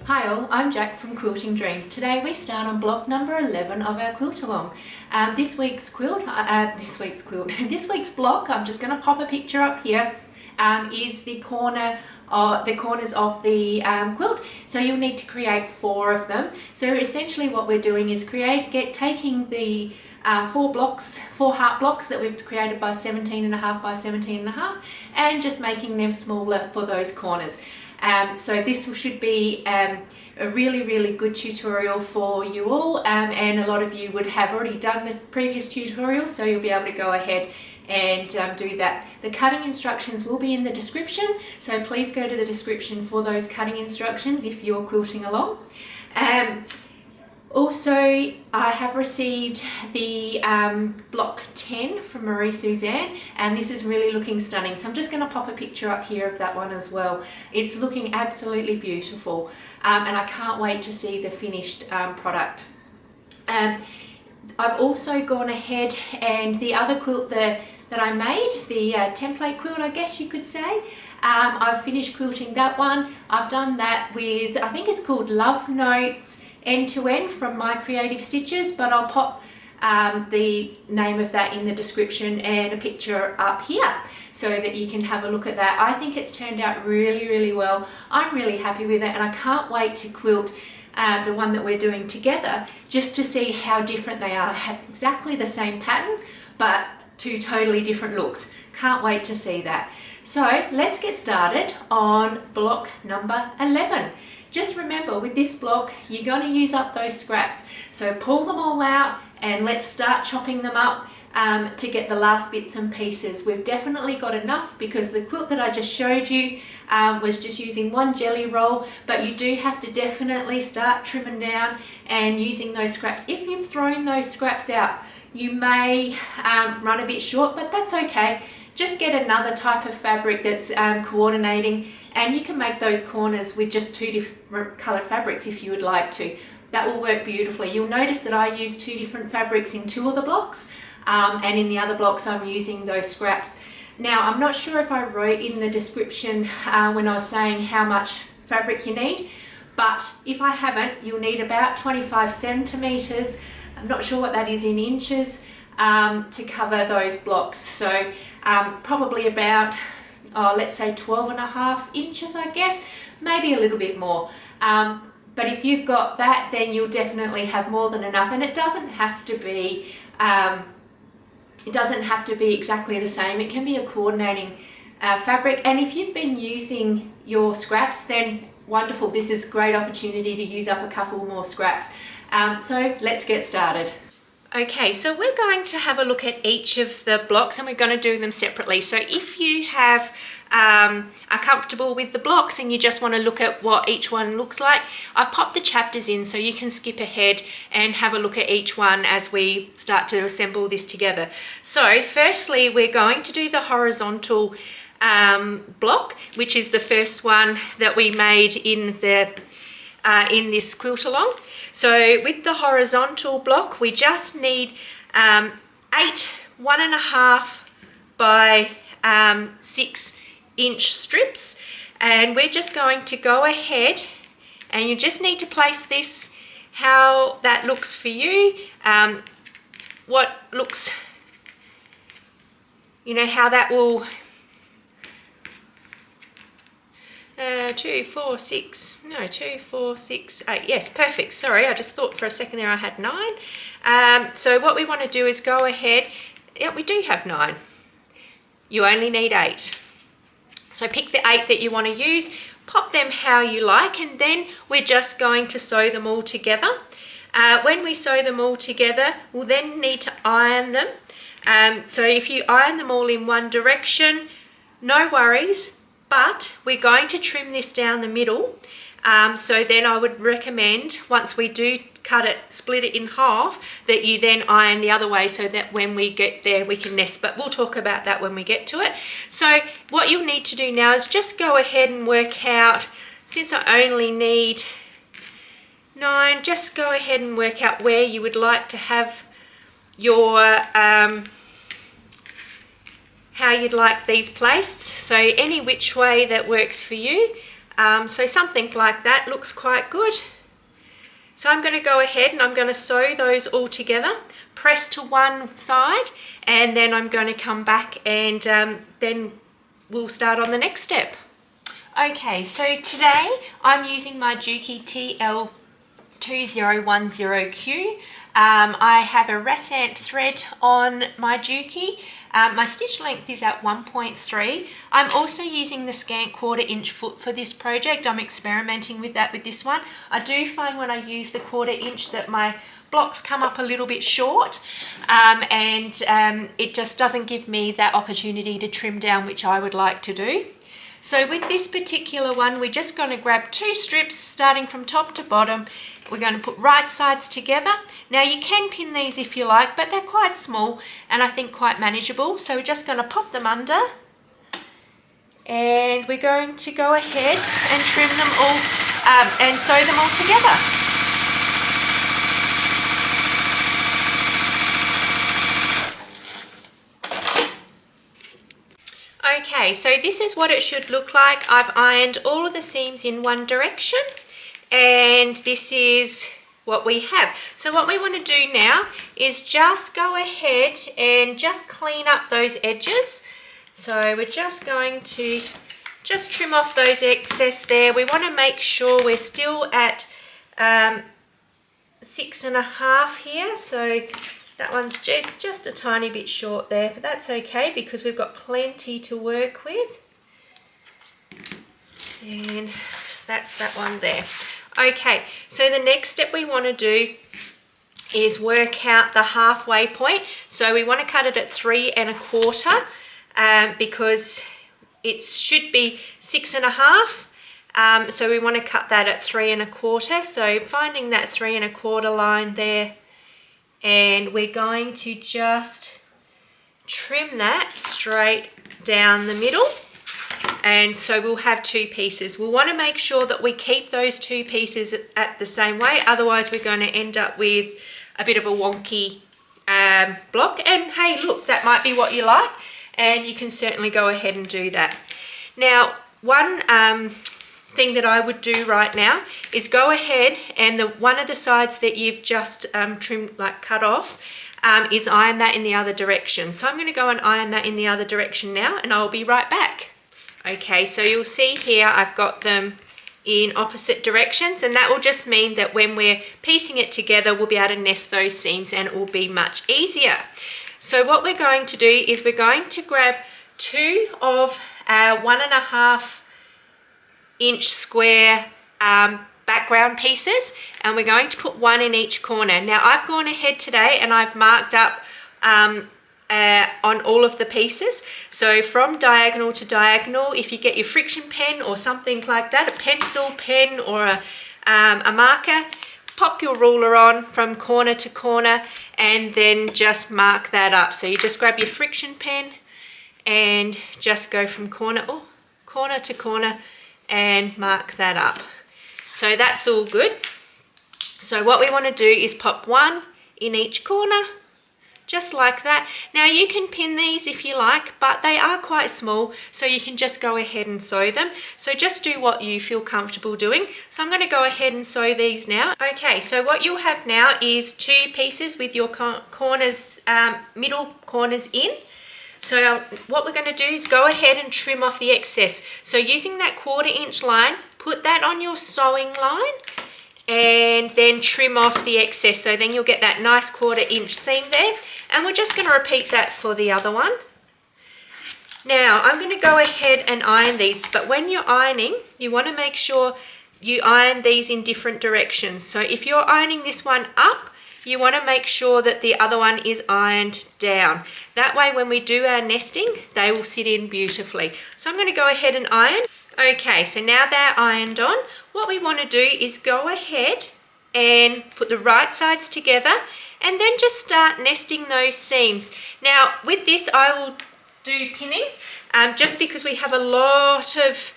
Hi all, I'm Jack from Quilting Dreams. Today we start on block number 11 of our quilt along. This week's block, I'm just going to pop a picture up here, is the corners of the quilt. So you'll need to create 4 of them. So essentially what we're doing is taking the 4 heart blocks that we've created by 17.5 by 17.5 and just making them smaller for those corners. So this should be a really good tutorial for you all, and a lot of you would have already done the previous tutorial, so you'll be able to go ahead and do that. The cutting instructions will be in the description, so please go to the description for those cutting instructions if you're quilting along. Also, I have received the block 10 from Marie Suzanne, and this is really looking stunning. So I'm just going to pop a picture up here of that one as well. It's looking absolutely beautiful, and I can't wait to see the finished product. I've also gone ahead and the other quilt that I made, the template quilt, I guess you could say, I've finished quilting that one. I've done that with, I think it's called Love Notes End to End from My Creative Stitches, but I'll pop the name of that in the description and a picture up here so that you can have a look at that. I think it's turned out really well. I'm really happy with it, and I can't wait to quilt the one that we're doing together just to see how different they are. Have exactly the same pattern but 2 totally different looks. Can't wait to see that. So let's get started on block number 11. Just remember, with this block, you're going to use up those scraps. So pull them all out and let's start chopping them up to get the last bits and pieces. We've definitely got enough because the quilt that I just showed you was just using 1 jelly roll, but you do have to definitely start trimming down and using those scraps. If you've thrown those scraps out, you may run a bit short, but that's okay. Just get another type of fabric that's coordinating, and you can make those corners with just 2 different coloured fabrics if you would like to. That will work beautifully. You'll notice that I use 2 different fabrics in 2 of the blocks, and in the other blocks I'm using those scraps. Now, I'm not sure if I wrote in the description when I was saying how much fabric you need, but if I haven't, you'll need about 25 centimetres. I'm not sure what that is in inches, to cover those blocks. So probably about, let's say 12.5 inches, I guess, maybe a little bit more. But if you've got that, then you'll definitely have more than enough, and it doesn't have to be exactly the same. It can be a coordinating fabric, and if you've been using your scraps, then wonderful. This is a great opportunity to use up a couple more scraps. So let's get started. Okay, so we're going to have a look at each of the blocks, and we're going to do them separately. So if you are comfortable with the blocks and you just want to look at what each one looks like, I've popped the chapters in so you can skip ahead and have a look at each one as we start to assemble this together. So firstly, we're going to do the horizontal block, which is the first one that we made in this quilt along. So with the horizontal block, we just need 8 1.5 by 6 inch strips, and we're just going to go ahead, and you just need to place this how that looks for you, what looks, you know, how that will 2, 4, 6, 8. Yes, perfect. Sorry, I just thought for a second there I had 9. So what we want to do is go ahead. Yeah, we do have 9. You only need 8. So pick the 8 that you want to use, pop them how you like, and then we're just going to sew them all together. When we sew them all together, we'll then need to iron them. So if you iron them all in one direction, no worries. But we're going to trim this down the middle, so then I would recommend, once we do cut it, split it in half, that you then iron the other way so that when we get there we can nest, but we'll talk about that when we get to it. So what you'll need to do now is just go ahead and work out, since I only need 9, just go ahead and work out where you would like to have your how you'd like these placed. So any which way that works for you. So something like that looks quite good. So I'm going to go ahead and I'm going to sew those all together, press to one side, and then I'm going to come back and then we'll start on the next step. Okay, so today I'm using my Juki TL2010Q. I have a rasant thread on my Juki. My stitch length is at 1.3. I'm also using the scant 1/4 inch foot for this project. I'm experimenting with that with this one. I do find when I use the 1/4 inch that my blocks come up a little bit short, and it just doesn't give me that opportunity to trim down, which I would like to do. So with this particular one, we're just going to grab 2 strips starting from top to bottom. We're going to put right sides together. Now you can pin these if you like, but they're quite small and I think quite manageable. So we're just going to pop them under and we're going to go ahead and trim them all and sew them all together. Okay, so this is what it should look like. I've ironed all of the seams in one direction and this is what we have. So what we want to do now is just go ahead and just clean up those edges. So we're just going to just trim off those excess there. We want to make sure we're still at 6.5 here. So that one's just a tiny bit short there, but that's okay because we've got plenty to work with. And that's that one there. Okay, so the next step we want to do is work out the halfway point. So we want to cut it at 3.25 because it should be 6.5. So we want to cut that at 3.25. So finding that 3.25 line there, and we're going to just trim that straight down the middle. And so we'll have 2 pieces. We'll want to make sure that we keep those 2 pieces at the same way, otherwise we're going to end up with a bit of a wonky block. And hey, look, that might be what you like, and you can certainly go ahead and do that. Now, one thing that I would do right now is go ahead and one of the sides that you've just trimmed, like cut off, is iron that in the other direction. So I'm going to go and iron that in the other direction now, and I'll be right back. Okay, so you'll see here I've got them in opposite directions, and that will just mean that when we're piecing it together, we'll be able to nest those seams and it will be much easier. So what we're going to do is we're going to grab 2 of our 1.5 inch square background pieces, and we're going to put 1 in each corner. Now I've gone ahead today and I've marked up on all of the pieces. So from diagonal to diagonal, if you get your friction pen or something like that, a pencil, pen, or a marker, pop your ruler on from corner to corner and then just mark that up. So you just grab your friction pen and just go from corner to corner and mark that up. So that's all good. So what we want to do is pop 1 in each corner, just like that. Now you can pin these if you like, but they are quite small, so you can just go ahead and sew them. So just do what you feel comfortable doing. So I'm going to go ahead and sew these now. Okay, so what you'll have now is 2 pieces with your corners, middle corners in. So what we're going to do is go ahead and trim off the excess. So using that 1/4 inch line, put that on your sewing line and then trim off the excess. So then you'll get that nice 1/4 inch seam there. And we're just going to repeat that for the other one. Now I'm going to go ahead and iron these, but when you're ironing, you want to make sure you iron these in different directions. So if you're ironing this one up, you want to make sure that the other one is ironed down. That way when we do our nesting, they will sit in beautifully. So I'm going to go ahead and iron. Okay, so now they're ironed on, what we want to do is go ahead and put the right sides together and then just start nesting those seams. Now with this I will do pinning just because we have a lot of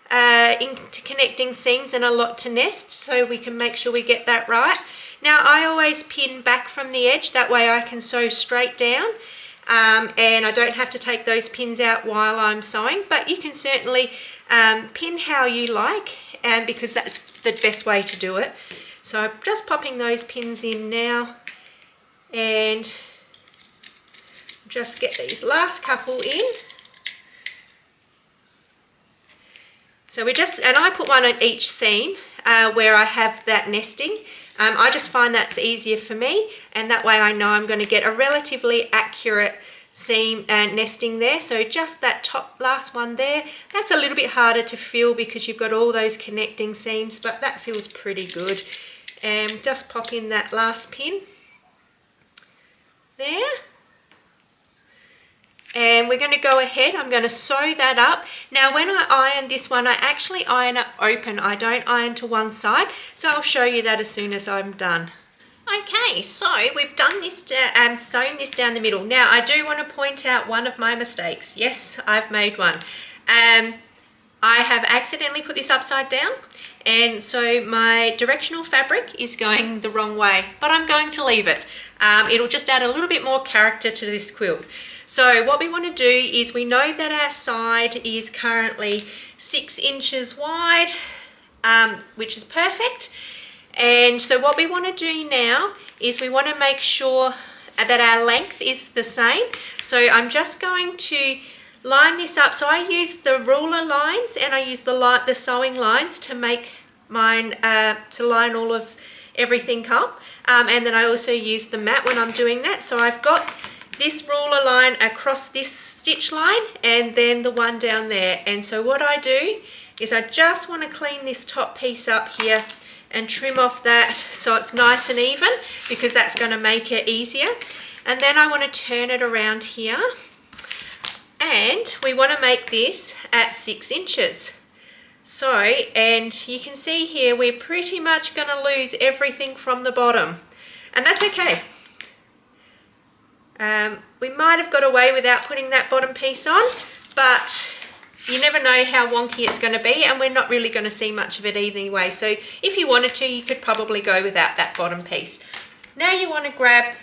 interconnecting seams and a lot to nest, so we can make sure we get that right. Now I always pin back from the edge, that way I can sew straight down, and I don't have to take those pins out while I'm sewing, but you can certainly pin how you like, because that's the best way to do it. So I'm just popping those pins in now, and just get these last couple in. So and I put one on each seam where I have that nesting. I just find that's easier for me, and that way I know I'm going to get a relatively accurate seam nesting there. So just that top last one there, that's a little bit harder to fill because you've got all those connecting seams, but that feels pretty good. And just pop in that last pin there. And we're going to go ahead, I'm going to sew that up. Now when I iron this one, I actually iron it open. I don't iron to one side. So I'll show you that as soon as I'm done. Okay, so we've done this, sewn this down the middle. Now I do want to point out one of my mistakes. Yes, I've made one. I have accidentally put this upside down. And so my directional fabric is going the wrong way, but I'm going to leave it. It'll just add a little bit more character to this quilt. So what we want to do is, we know that our side is currently 6 inches wide, which is perfect. And so what we want to do now is we want to make sure that our length is the same. So I'm just going to line this up. So I use the ruler lines and I use the sewing lines to make mine, to line all of everything up. And then I also use the mat when I'm doing that. So I've got this ruler line across this stitch line and then the one down there. And so what I do is I just want to clean this top piece up here and trim off that so it's nice and even, because that's going to make it easier. And then I want to turn it around here, and we want to make this at 6 inches. So, and you can see here we're pretty much going to lose everything from the bottom, and that's okay. We might have got away without putting that bottom piece on, but you never know how wonky it's going to be, and we're not really going to see much of it either way. So if you wanted to, you could probably go without that bottom piece. Now you want to grab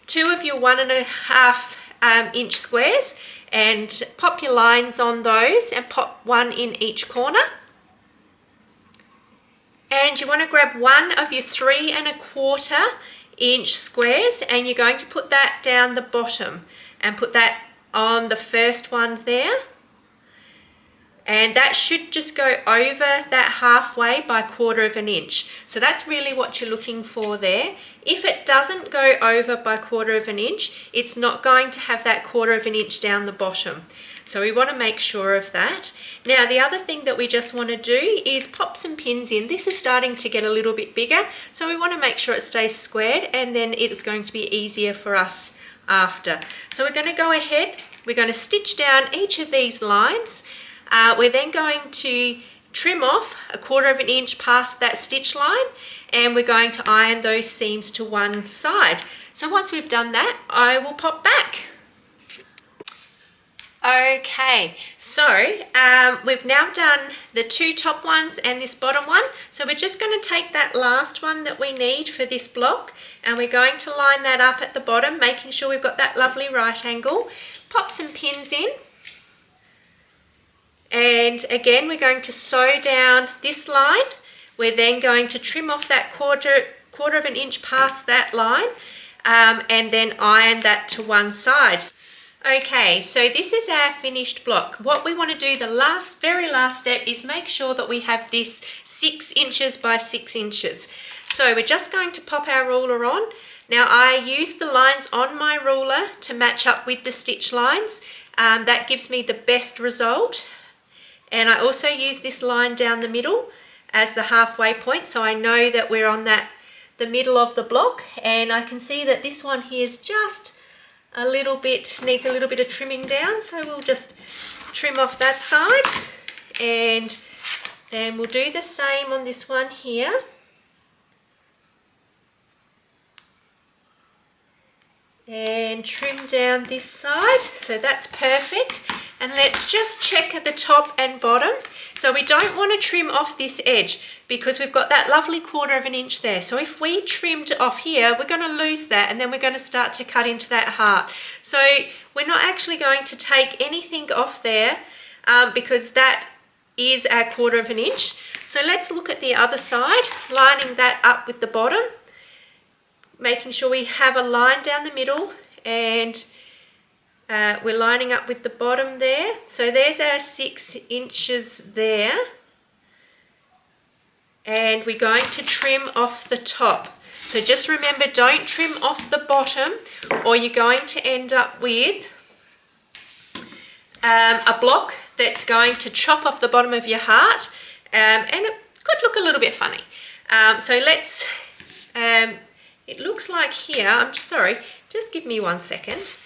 2 of your 1.5 inch squares and pop your lines on those, and pop 1 in each corner. And you want to grab 1 of your 3.25 inch squares, and you're going to put that down the bottom and put that on the first one there, and that should just go over that halfway by 1/4 inch. So that's really what you're looking for there. If it doesn't go over by 1/4 inch, it's not going to have that 1/4 inch down the bottom. So we want to make sure of that. Now the other thing that we just want to do is pop some pins in. This is starting to get a little bit bigger, so we want to make sure it stays squared, and then it's going to be easier for us after. So we're going to go ahead, we're going to stitch down each of these lines. We're then going to trim off 1/4 inch past that stitch line, and we're going to iron those seams to one side. So once we've done that, I will pop back. Okay, so we've now done the 2 top ones and this bottom one. So we're just going to take that last one that we need for this block, and we're going to line that up at the bottom, making sure we've got that lovely right angle. Pop some pins in, and again we're going to sew down this line. We're then going to trim off that 1/4 inch past that line, and then iron that to one side. Okay, so this is our finished block. What we want to do, the very last step, is make sure that we have this 6 inches by 6 inches. So we're just going to pop our ruler on. Now I use the lines on my ruler to match up with the stitch lines. That gives me the best result. And I also use this line down the middle as the halfway point, so I know that we're on the middle of the block. And I can see that this one here is just a little bit, needs a little bit of trimming down, so we'll just trim off that side, and then we'll do the same on this one here. And trim down this side, so that's perfect. And let's just check at the top and bottom. So we don't want to trim off this edge because we've got that lovely 1/4 inch there. So if we trimmed off here, we're going to lose that, and then we're going to start to cut into that heart. So we're not actually going to take anything off there because that is our 1/4 inch. So let's look at the other side, lining that up with the bottom, making sure we have a line down the middle, and we're lining up with the bottom there. So there's our 6 inches there. And we're going to trim off the top. So just remember, don't trim off the bottom or you're going to end up with a block that's going to chop off the bottom of your heart, and it could look a little bit funny. So let's, it looks like here, I'm just sorry, just give me 1 second.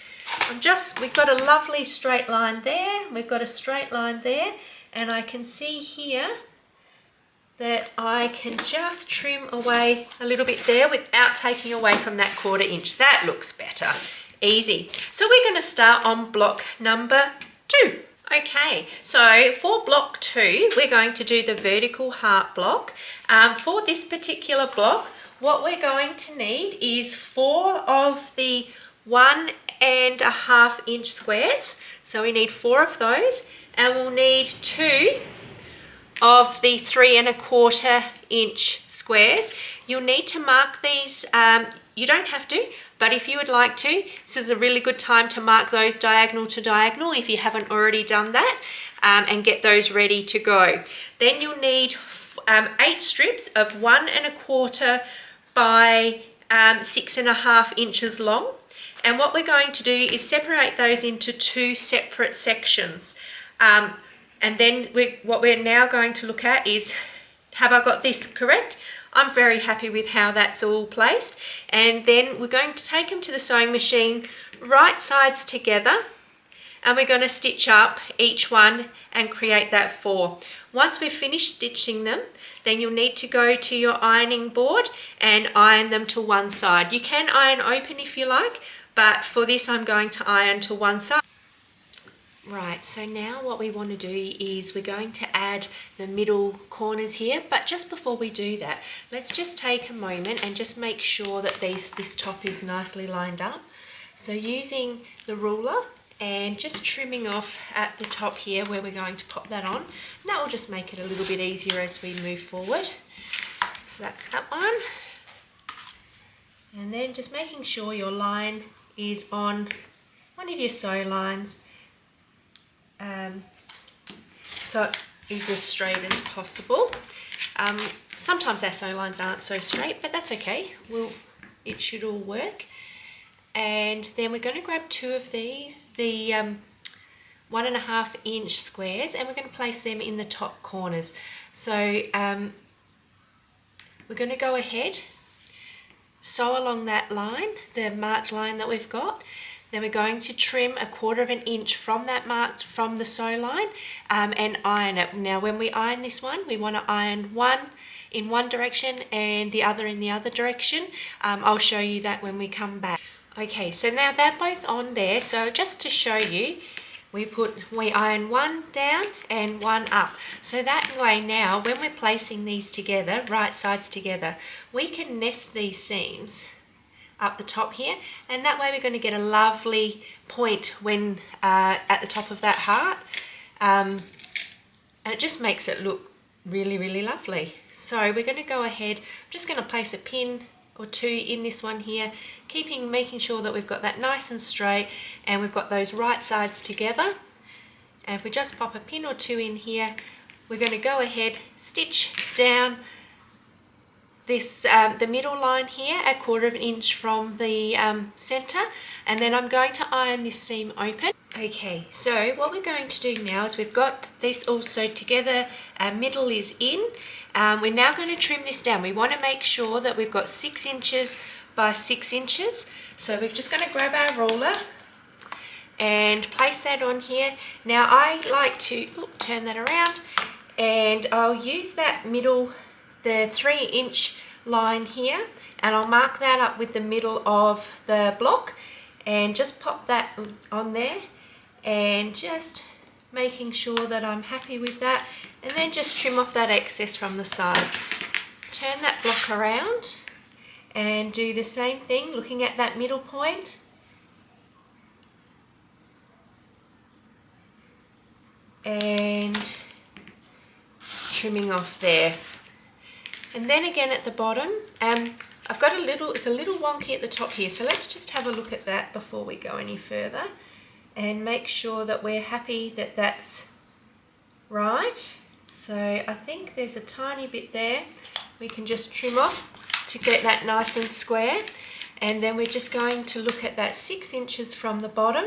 We've got a lovely straight line there, we've got a straight line there, and I can see here that I can just trim away a little bit there without taking away from that 1/4 inch. That looks better, easy. So we're going to start on block number 2. Okay, so for block 2, we're going to do the vertical heart block. For this particular block, what we're going to need is 4 of the 1.5 inch squares. So we need 4 of those, and we'll need 2 of the 3.25 inch squares. You'll need to mark these, you don't have to, but if you would like to, this is a really good time to mark those diagonal to diagonal if you haven't already done that, and get those ready to go. Then you'll need 8 strips of 1.25 by 6.5 inches long. And what we're going to do is separate those into 2 separate sections. And then what we're now going to look at is, have I got this correct? I'm very happy with how that's all placed. And then we're going to take them to the sewing machine, right sides together, and we're going to stitch up each one and create that 4. Once we've finished stitching them, then you'll need to go to your ironing board and iron them to one side. You can iron open if you like, but for this I'm going to iron to one side. Right, so now what we want to do is we're going to add the middle corners here, but just before we do that, let's just take a moment and just make sure that this top is nicely lined up. So using the ruler and just trimming off at the top here where we're going to pop that on, and that will just make it a little bit easier as we move forward. So that's that one. And then just making sure your line is on one of your sew lines, so it is as straight as possible. Sometimes our sew lines aren't so straight, but that's okay. It should all work. And then we're going to grab 2 of these, the 1.5 inch squares, and we're going to place them in the top corners. So we're going to go ahead, sew along that line, the marked line that we've got. Then we're going to trim 1/4 inch from that marked from the sew line, and iron it. Now when we iron this one, we want to iron one in one direction and the other in the other direction. I'll show you that when we come back. Okay, so now they're both on there. So just to show you, we iron one down and one up. So that way now, when we're placing these together, right sides together, we can nest these seams up the top here, and that way we're going to get a lovely point when at the top of that heart, and it just makes it look really, really lovely. So we're going to go ahead, I'm just going to place a pin or 2 in this one here, making sure that we've got that nice and straight and we've got those right sides together. And if we just pop a pin or 2 in here, we're going to go ahead, stitch down this the middle line here 1/4 inch from the center, and then I'm going to iron this seam open. Okay, so what we're going to do now is we've got this all sewed together, middle is in. We're now going to trim this down. We want to make sure that we've got 6 inches by 6 inches. So we're just going to grab our ruler and place that on here. Now I like to turn that around, and I'll use that middle, the 3 inch line here, and I'll mark that up with the middle of the block and just pop that on there and just making sure that I'm happy with that, and then just trim off that excess from the side. Turn that block around and do the same thing, looking at that middle point. And trimming off there. And then again at the bottom, I've got it's a little wonky at the top here, so let's just have a look at that before we go any further and make sure that we're happy that that's right. So I think there's a tiny bit there we can just trim off to get that nice and square, and then we're just going to look at that 6 inches from the bottom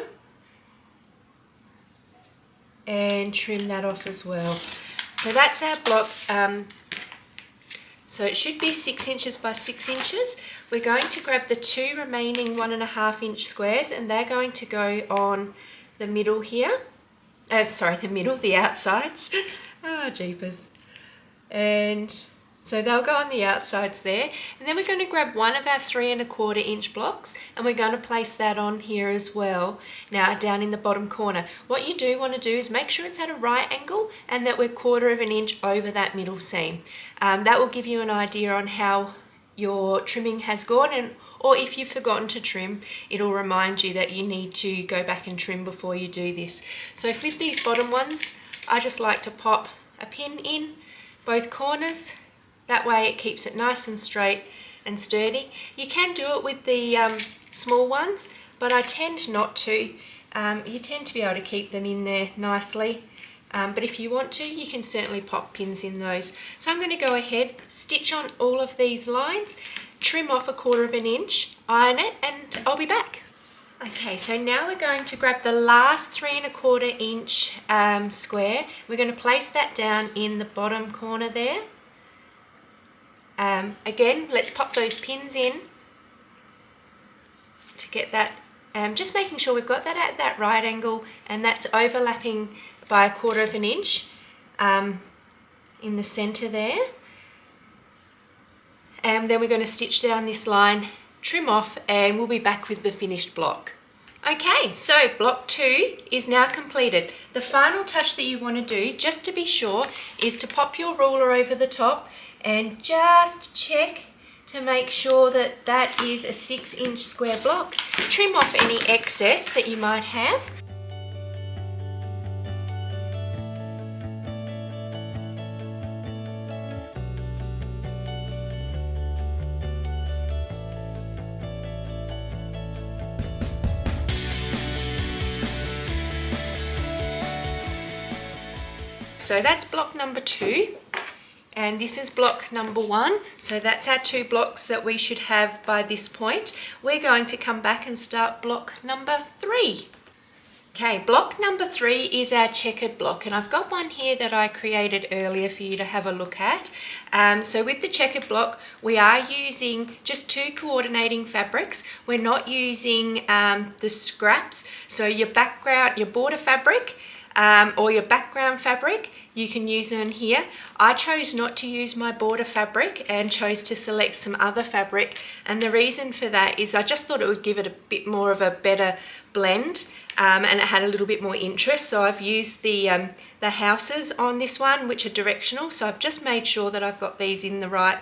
and trim that off as well. So that's our block. So it should be 6 inches by 6 inches. We're going to grab the 2 remaining 1.5 inch squares, and they're going to go on the middle here. The outsides. Oh, jeepers. And so they'll go on the outsides there. And then we're going to grab one of our 3¼ inch blocks, and we're going to place that on here as well. Now down in the bottom corner. What you do want to do is make sure it's at a right angle and that we're 1/4 inch over that middle seam. That will give you an idea on how your trimming has gone, or if you've forgotten to trim, it'll remind you that you need to go back and trim before you do this. So with these bottom ones, I just like to pop a pin in both corners. That way it keeps it nice and straight and sturdy. You can do it with the small ones, but I tend not to. You tend to be able to keep them in there nicely. But if you want to, you can certainly pop pins in those. So I'm going to go ahead, stitch on all of these lines, trim off 1/4 inch, iron it, and I'll be back. Okay, so now we're going to grab the last 3¼ inch square. We're going to place that down in the bottom corner there. Again, let's pop those pins in to get that, just making sure we've got that at that right angle and that's overlapping by 1/4 inch in the center there. And then we're going to stitch down this line, trim off, and we'll be back with the finished block. Okay, so block 2 is now completed. The final touch that you want to do, just to be sure, is to pop your ruler over the top and just check to make sure that that is a 6 inch square block. Trim off any excess that you might have. So that's block number 2, and this is block number 1. So that's our 2 blocks that we should have by this point. We're going to come back and start block number 3. Okay, block number 3 is our checkered block, and I've got one here that I created earlier for you to have a look at. So with the checkered block, we are using just 2 coordinating fabrics. We're not using the scraps. So your background, your border fabric, or your background fabric, you can use them here. I chose not to use my border fabric and chose to select some other fabric, and the reason for that is I just thought it would give it a bit more of a better blend, and it had a little bit more interest. So I've used the houses on this one, which are directional, so I've just made sure that I've got these in the right,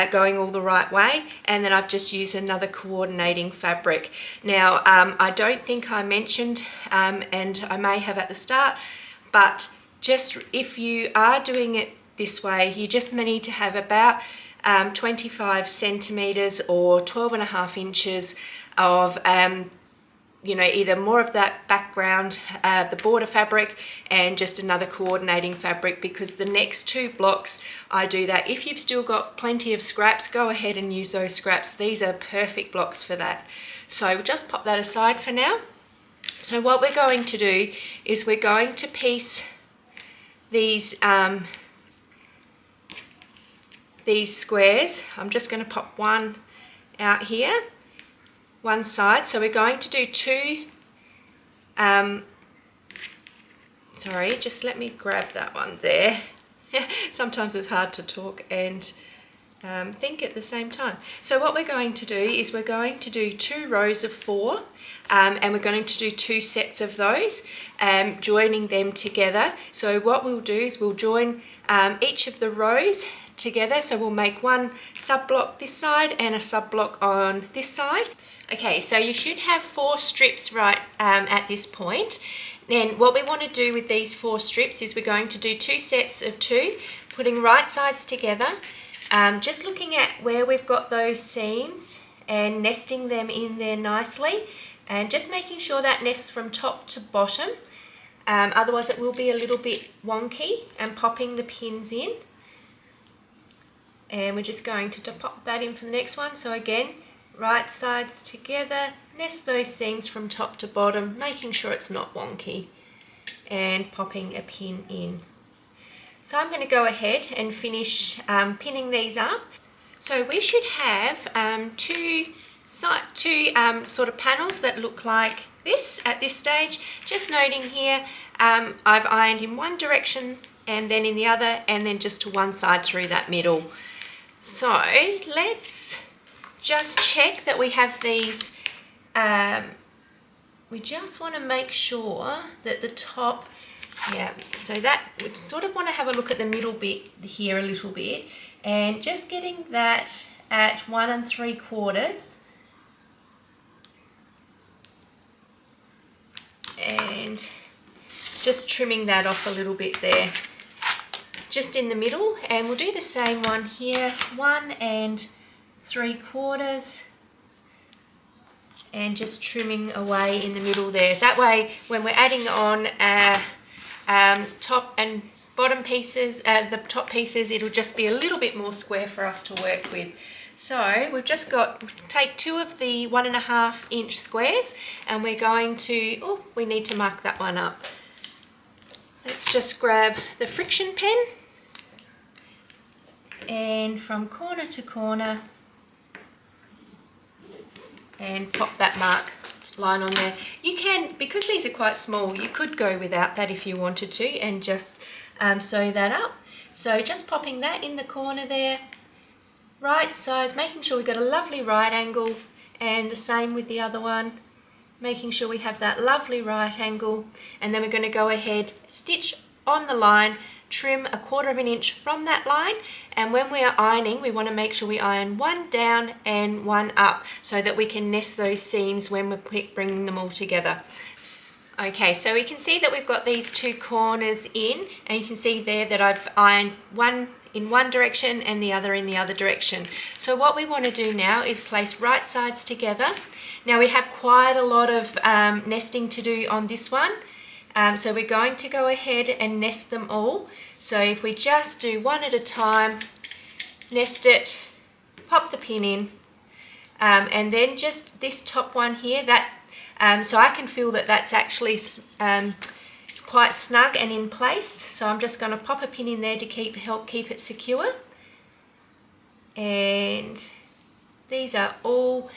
going all the right way, and then I've just used another coordinating fabric. Now I don't think I mentioned, and I may have at the start, but just if you are doing it this way, you just need to have about 25 centimeters or 12.5 inches of either more of that background, the border fabric, and just another coordinating fabric, because the next 2 blocks I do that. If you've still got plenty of scraps, go ahead and use those scraps. These are perfect blocks for that. So we'll just pop that aside for now. So what we're going to do is we're going to piece these squares. I'm just going to pop one out here, one side. So we're going to do 2, sorry, just let me grab that one there. Sometimes it's hard to talk and think at the same time. So what we're going to do is we're going to do 2 rows of 4, and we're going to do 2 sets of those, joining them together. So what we'll do is we'll join each of the rows together. So we'll make one sub block this side and a sub block on this side. Okay, so you should have 4 strips right at this point. Then what we want to do with these 4 strips is we're going to do 2 sets of 2, putting right sides together, just looking at where we've got those seams and nesting them in there nicely, and just making sure that nests from top to bottom. Otherwise it will be a little bit wonky, and popping the pins in. And we're just going to pop that in for the next one. So again, right sides together, nest those seams from top to bottom, making sure it's not wonky, and popping a pin in. So I'm going to go ahead and finish pinning these up. So we should have two sort of panels that look like this at this stage. Just noting here, I've ironed in one direction and then in the other, and then just to one side through that middle. So let's just check that we have these. We just want to make sure that the top, so that we sort of want to have a look at the middle bit here a little bit, and just getting that at 1 3/4, and just trimming that off a little bit there, just in the middle. And we'll do the same one here, 1 3/4, and just trimming away in the middle there. That way when we're adding on top and bottom pieces, the top pieces, it'll just be a little bit more square for us to work with. So we've just got, take 2 of the 1.5 inch squares, and we're going to, we need to mark that one up. Let's just grab the friction pen, and from corner to corner, and pop that mark line on there. You can, because these are quite small, you could go without that if you wanted to, and just sew that up. So just popping that in the corner there, right sides, making sure we've got a lovely right angle, and the same with the other one, making sure we have that lovely right angle. And then we're going to go ahead, stitch on the line, trim 1/4 inch from that line, and when we are ironing, we want to make sure we iron 1 down and 1 up, so that we can nest those seams when we're bringing them all together. Okay, so we can see that we've got these 2 corners in, and you can see there that I've ironed one in one direction and the other in the other direction. So what we want to do now is place right sides together. Now we have quite a lot of nesting to do on this one. So we're going to go ahead and nest them all. So if we just do one at a time, nest it, pop the pin in, and then just this top one here, that so I can feel that that's actually it's quite snug and in place. So I'm just going to pop a pin in there to help keep it secure. And these are all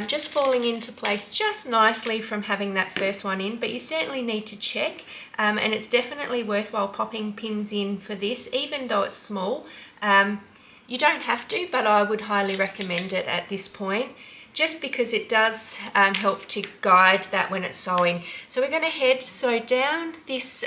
just falling into place just nicely from having that first one in, but you certainly need to check, and it's definitely worthwhile popping pins in for this, even though it's small. You don't have to, but I would highly recommend it at this point, just because it does help to guide that when it's sewing. So we're going to sew down this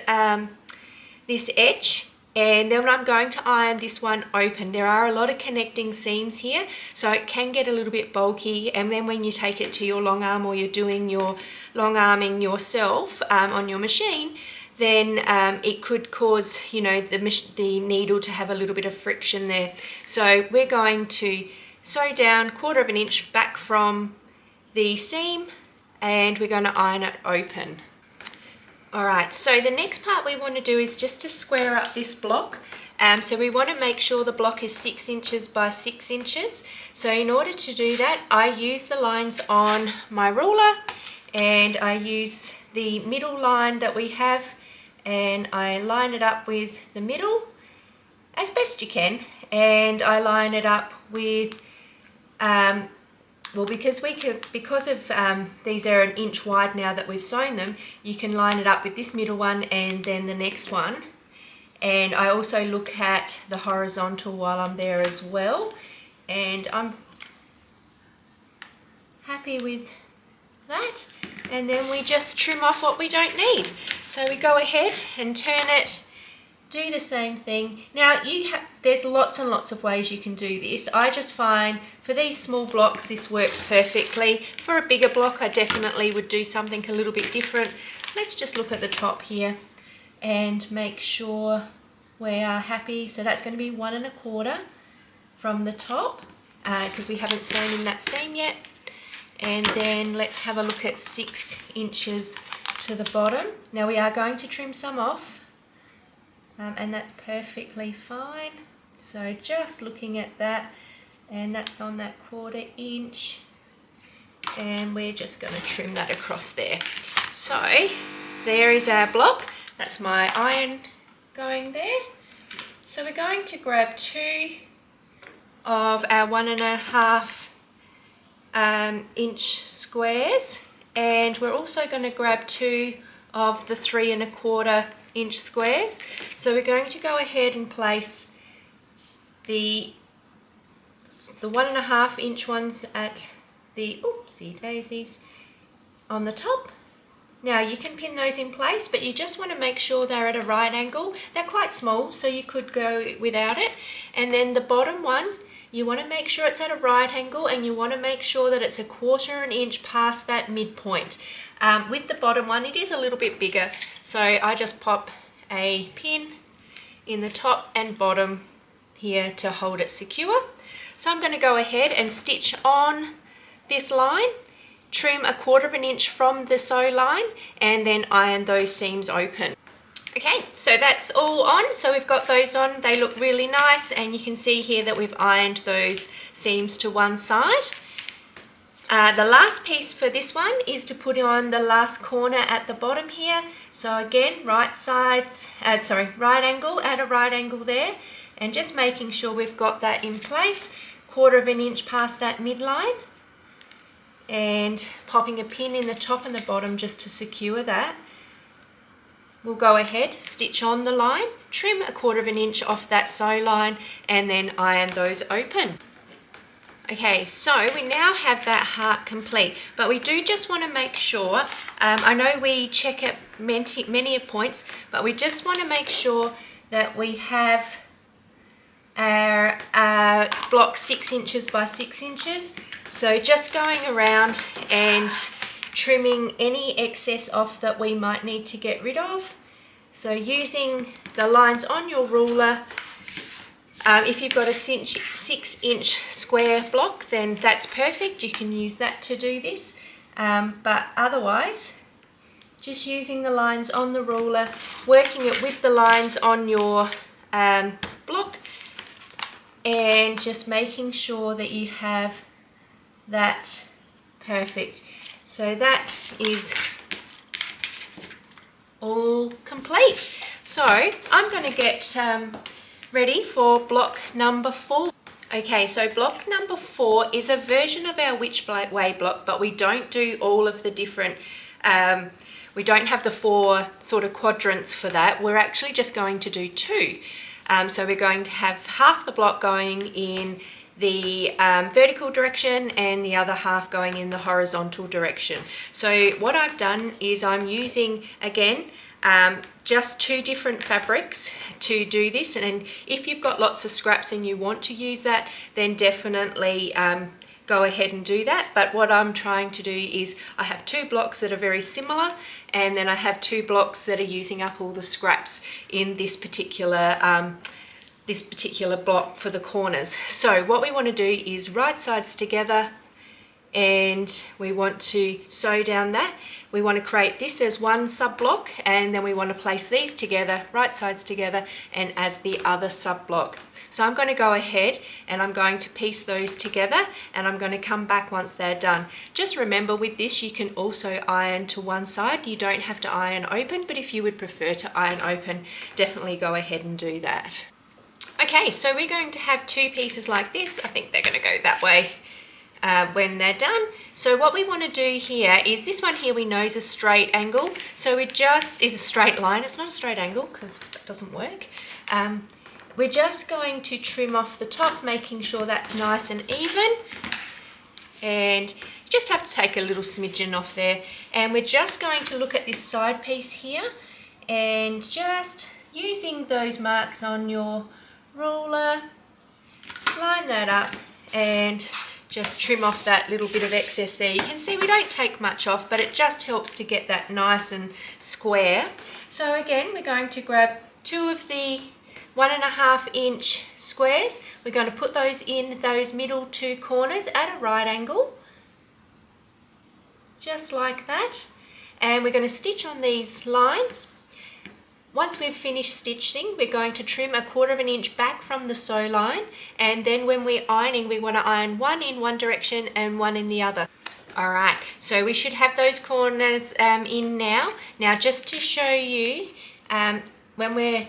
this edge, and then I'm going to iron this one open. There are a lot of connecting seams here, so it can get a little bit bulky, and then when you take it to your long arm, or you're doing your long arming yourself on your machine, then it could cause, you know, the needle to have a little bit of friction there. So we're going to sew down 1/4 inch back from the seam, and we're going to iron it open. Alright, so the next part we want to do is just to square up this block. So we want to make sure the block is 6 inches by 6 inches. So in order to do that, I use the lines on my ruler, and I use the middle line that we have, and I line it up with the middle as best you can, and I line it up with well, because these are 1 inch wide now that we've sewn them, you can line it up with this middle one and then the next one, and I also look at the horizontal while I'm there as well, and I'm happy with that. And then we just trim off what we don't need. So we go ahead and turn it, do the same thing. Now there's lots and lots of ways you can do this. I just find for these small blocks this works perfectly. For a bigger block I definitely would do something a little bit different. Let's just look at the top here and make sure we are happy. So that's going to be 1 1/4 from the top because we haven't sewn in that seam yet. And then let's have a look at 6 inches to the bottom. Now we are going to trim some off, and that's perfectly fine. So just looking at that, and that's on that 1/4 inch, and we're just going to trim that across there. So there is our block. That's my iron going there. So we're going to grab 2 of our 1 1/2 inch squares, and we're also going to grab 2 of the 3 1/4 inch squares. So we're going to go ahead and place the 1 1/2 inch ones at the, oopsie daisies, on the top. Now you can pin those in place, but you just want to make sure they're at a right angle. They're quite small, so you could go without it. And then the bottom one, you want to make sure it's at a right angle, and you want to make sure that it's 1/4 inch past that midpoint. With the bottom one, it is a little bit bigger, so I just pop a pin in the top and bottom here to hold it secure. So I'm going to go ahead and stitch on this line, trim 1/4 inch from the sew line, and then iron those seams open. Okay, so that's all on. So we've got those on. They look really nice, and you can see here that we've ironed those seams to one side. The last piece for this one is to put on the last corner at the bottom here. So again, right angle, at a right angle there, and just making sure we've got that in place, 1/4 inch past that midline, and popping a pin in the top and the bottom just to secure that. We'll go ahead, stitch on the line, trim 1/4 inch off that sew line, and then iron those open. Okay, so we now have that heart complete, but we do just want to make sure, I know we check at many points, but we just want to make sure that we have our block 6 inches by 6 inches. So just going around and trimming any excess off that we might need to get rid of. So using the lines on your ruler, if you've got a 6 inch square block, then that's perfect. You can use that to do this. But otherwise, just using the lines on the ruler, working it with the lines on your block, and just making sure that you have that perfect. So that is all complete. So I'm going to get ready for block number 4. Okay, so block number 4 is a version of our Which Way block, but we don't do all of the different, we don't have the 4 sort of quadrants for that. We're actually just going to do 2. So we're going to have half the block going in the vertical direction and the other half going in the horizontal direction. So what I've done is I'm using, again, just 2 different fabrics to do this, and if you've got lots of scraps and you want to use that, then definitely go ahead and do that. But what I'm trying to do is I have 2 blocks that are very similar, and then I have 2 blocks that are using up all the scraps in this particular block for the corners. So what we want to do is right sides together, and we want to sew down that. We want to create this as one sub block, and then we want to place these together, right sides together, and as the other sub block. So I'm going to go ahead and I'm going to piece those together, and I'm going to come back once they're done. Just remember, with this you can also iron to one side. You don't have to iron open, but if you would prefer to iron open, definitely go ahead and do that. Okay, so we're going to have 2 pieces like this. I think they're going to go that way when they're done. So what we want to do here is this one here we know is a straight angle. So it just is a straight line. It's not a straight angle because that doesn't work. We're just going to trim off the top, making sure that's nice and even. And you just have to take a little smidgen off there. And we're just going to look at this side piece here and just using those marks on your ruler, line that up and just trim off that little bit of excess there. You can see we don't take much off, but it just helps to get that nice and square. So again, we're going to grab 2 of the 1.5 inch squares. We're going to put those in those middle 2 corners at a right angle, just like that. And we're going to stitch on these lines. Once we've finished stitching, we're going to trim 1/4 inch back from the sew line, and then when we're ironing, we want to iron 1 in one direction and 1 in the other. All right, so we should have those corners in now. Now, just to show you, when we're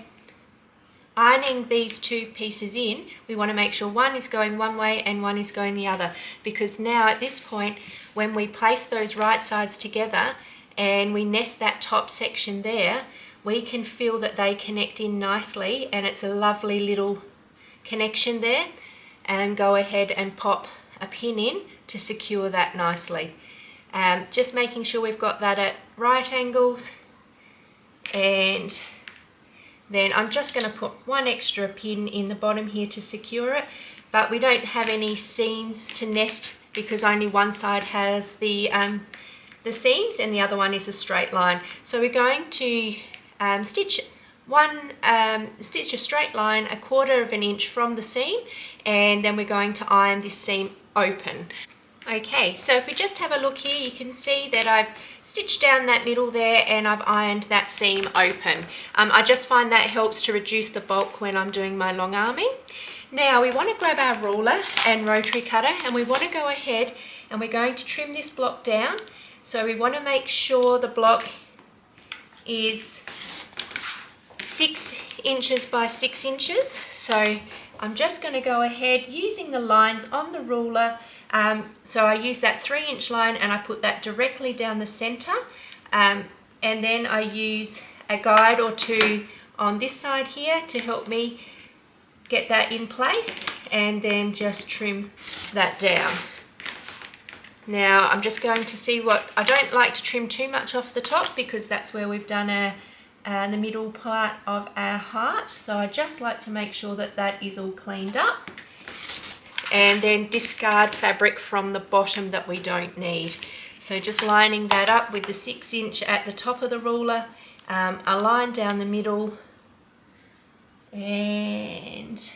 ironing these 2 pieces in, we want to make sure one is going one way and one is going the other, because now at this point, when we place those right sides together and we nest that top section there, we can feel that they connect in nicely, and it's a lovely little connection there. And go ahead and pop a pin in to secure that nicely. Just making sure we've got that at right angles, and then I'm just going to put 1 extra pin in the bottom here to secure it, but we don't have any seams to nest because only one side has the seams and the other one is a straight line. So we're going to stitch a straight line 1/4 inch from the seam, and then we're going to iron this seam open. Okay, so if we just have a look here, you can see that I've stitched down that middle there and I've ironed that seam open. I just find that helps to reduce the bulk when I'm doing my long arming. Now we want to grab our ruler and rotary cutter, and we want to go ahead and we're going to trim this block down. So we want to make sure the block is 6 inches by 6 inches. So I'm just going to go ahead using the lines on the ruler. So I use that 3-inch line and I put that directly down the center, and then I use a guide or 2 on this side here to help me get that in place, and then just trim that down. Now I'm just going to see what, I don't like to trim too much off the top because that's where we've done the middle part of our heart. So I just like to make sure that that is all cleaned up, and then discard fabric from the bottom that we don't need. So just lining that up with the 6-inch at the top of the ruler, a line down the middle, and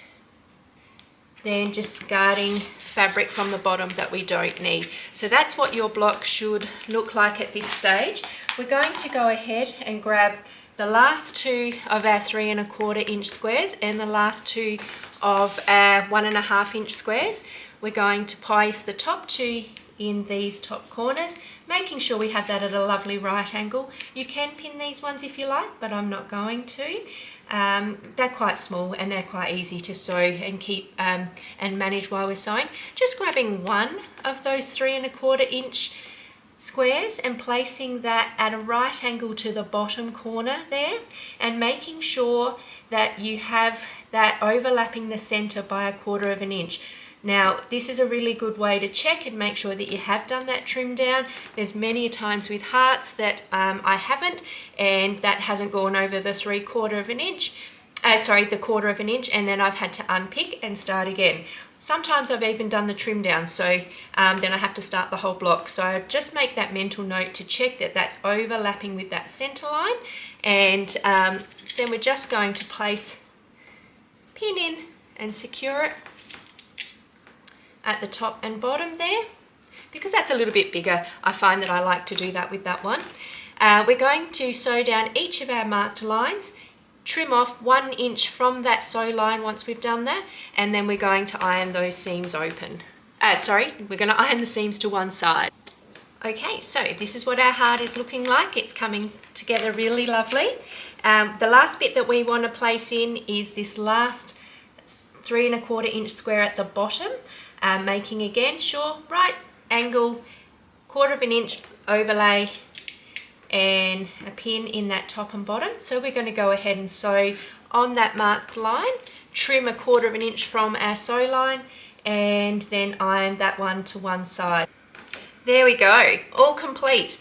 then discarding fabric from the bottom that we don't need. So that's what your block should look like at this stage. We're going to go ahead and grab the last 2 of our 3¼ inch squares and the last 2 of our 1.5 inch squares. We're going to place the top 2 in these top corners, making sure we have that at a lovely right angle. You can pin these ones if you like, but I'm not going to. They're quite small and they're quite easy to sew and keep and manage while we're sewing. Just grabbing 1 of those 3¼ inch squares and placing that at a right angle to the bottom corner there, and making sure that you have that overlapping the center by 1/4 inch. Now this is a really good way to check and make sure that you have done that trim down. There's many times with hearts that I haven't, and that hasn't gone over the 3/4 inch. The 1/4 inch, and then I've had to unpick and start again. Sometimes I've even done the trim down, so then I have to start the whole block. So I just make that mental note to check that that's overlapping with that center line, and then we're just going to place pin in and secure it at the top and bottom there, because that's a little bit bigger. I find that I like to do that with that one. We're going to sew down each of our marked lines, trim off 1 inch from that sew line once we've done that, and then we're going to iron those seams open. We're going to iron the seams to one side. Okay, so this is what our heart is looking like. It's coming together really lovely. The last bit that we want to place in is this last 3¼ inch square at the bottom. making again, sure, right angle, 1/4 inch overlay and a pin in that top and bottom. So we're going to go ahead and sew on that marked line, trim 1/4 inch from our sew line, and then iron that one to one side. There we go, all complete.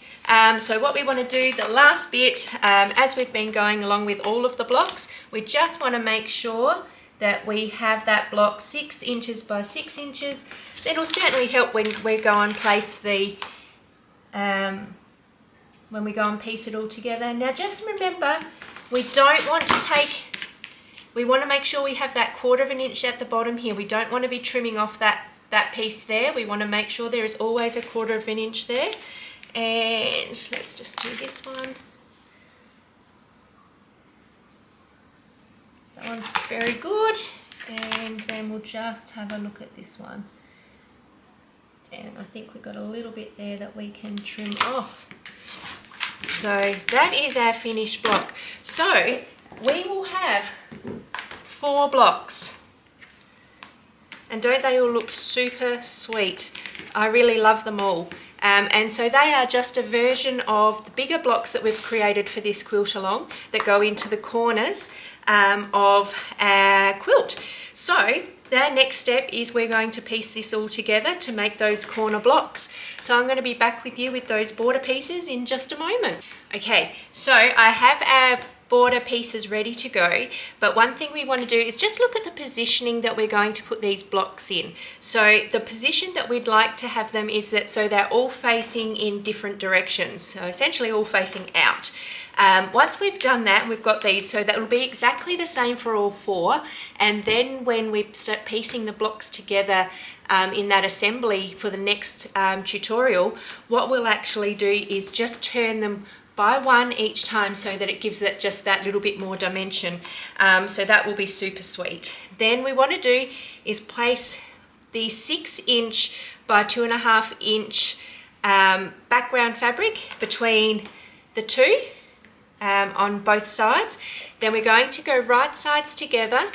So what we want to do, the last bit, as we've been going along with all of the blocks, we just want to make sure that we have that block 6 inches by 6 inches. That'll certainly help when we go and place the, when we go and piece it all together. Now just remember, we don't want to take, we want to make sure we have that 1/4 inch at the bottom here. We don't want to be trimming off that piece there. We want to make sure there is always a 1/4 inch there. And let's just do this one. That one's very good. And then we'll just have a look at this one. And I think we've got a little bit there that we can trim off. So that is our finished block. So we will have 4 blocks. And don't they all look super sweet? I really love them all. And so they are just a version of the bigger blocks that we've created for this quilt along that go into the corners of our quilt. So the next step is we're going to piece this all together to make those corner blocks. So I'm going to be back with you with those border pieces in just a moment. Okay, so I have our border pieces ready to go, but one thing we want to do is just look at the positioning that we're going to put these blocks in. So the position that we'd like to have them is that so they're all facing in different directions, so essentially all facing out. Once we've done that, we've got these, so that will be exactly the same for all 4, and then when we start piecing the blocks together in that assembly for the next tutorial, what we'll actually do is just turn them by 1 each time so that it gives it just that little bit more dimension. So that will be super sweet. Then we want to do is place the 6 inch by 2.5 inch background fabric between the two on both sides. Then we're going to go right sides together,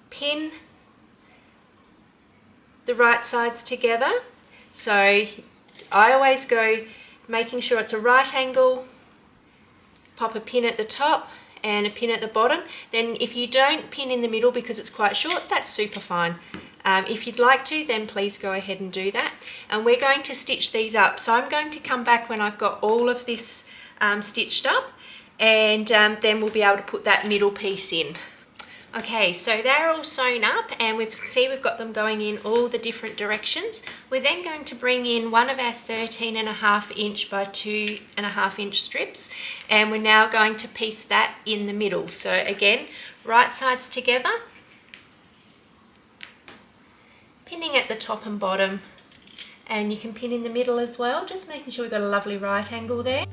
pin the right sides together. So I always go making sure it's a right angle, pop a pin at the top and a pin at the bottom. Then if you don't pin in the middle because it's quite short, that's super fine. If you'd like to, then please go ahead and do that. And we're going to stitch these up. So I'm going to come back when I've got all of this stitched up, and then we'll be able to put that middle piece in. Okay, so they're all sewn up and we've got them going in all the different directions. We're then going to bring in one of our 13.5 inch by 2.5 inch strips, and we're now going to piece that in the middle. So again, right sides together, pinning at the top and bottom, and you can pin in the middle as well, just making sure we've got a lovely right angle there.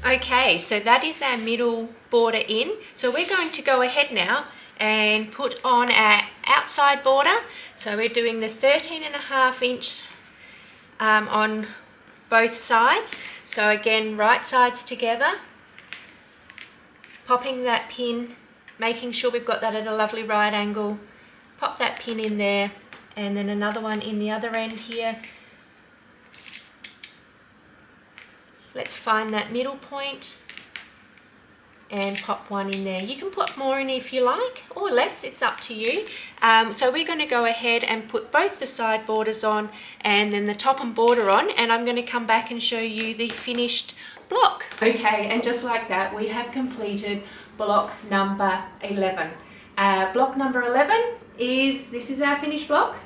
Okay, so that is our middle border in. So we're going to go ahead now and put on our outside border. So we're doing the 13.5 inch on both sides. So again, right sides together, popping that pin, making sure we've got that at a lovely right angle, pop that pin in there, and then another one in the other end here. Let's find that middle point and pop one in there. You can put more in if you like, or less, it's up to you. So we're going to go ahead and put both the side borders on and then the top and border on, and I'm going to come back and show you the finished block. Okay, and just like that, we have completed block number 11. Block number 11 this is our finished block.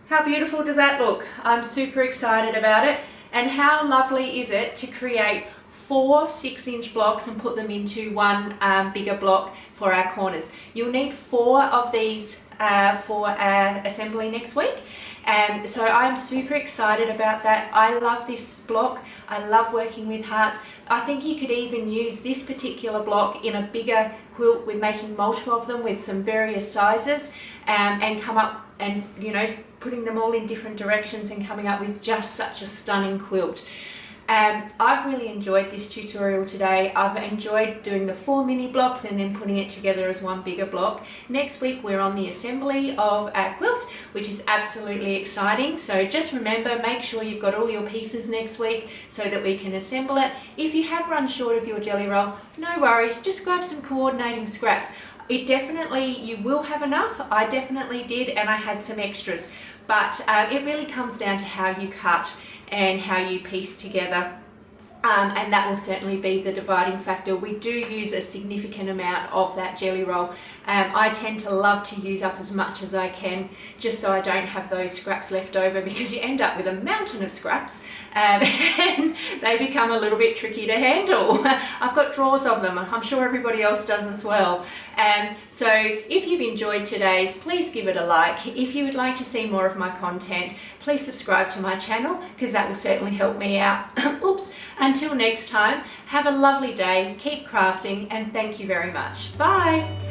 How beautiful does that look? I'm super excited about it. And how lovely is it to create 4 6-inch blocks and put them into one bigger block for our corners. You'll need 4 of these for our assembly next week. So I'm super excited about that. I love this block. I love working with hearts. I think you could even use this particular block in a bigger quilt with making multiple of them with some various sizes and come up and, you know, putting them all in different directions and coming up with just such a stunning quilt. I've really enjoyed this tutorial today. I've enjoyed doing the 4 mini blocks and then putting it together as one bigger block. Next week we're on the assembly of our quilt, which is absolutely exciting. So just remember, make sure you've got all your pieces next week so that we can assemble it. If you have run short of your jelly roll, no worries, just grab some coordinating scraps. It definitely, you will have enough. I definitely did, and I had some extras, but it really comes down to how you cut and how you piece together. And that will certainly be the dividing factor. We do use a significant amount of that jelly roll. I tend to love to use up as much as I can, just so I don't have those scraps left over, because you end up with a mountain of scraps and they become a little bit tricky to handle. I've got drawers of them, and I'm sure everybody else does as well. So if you've enjoyed today's, please give it a like. If you would like to see more of my content, please subscribe to my channel, because that will certainly help me out. Oops. Until next time, have a lovely day, keep crafting, and thank you very much. Bye!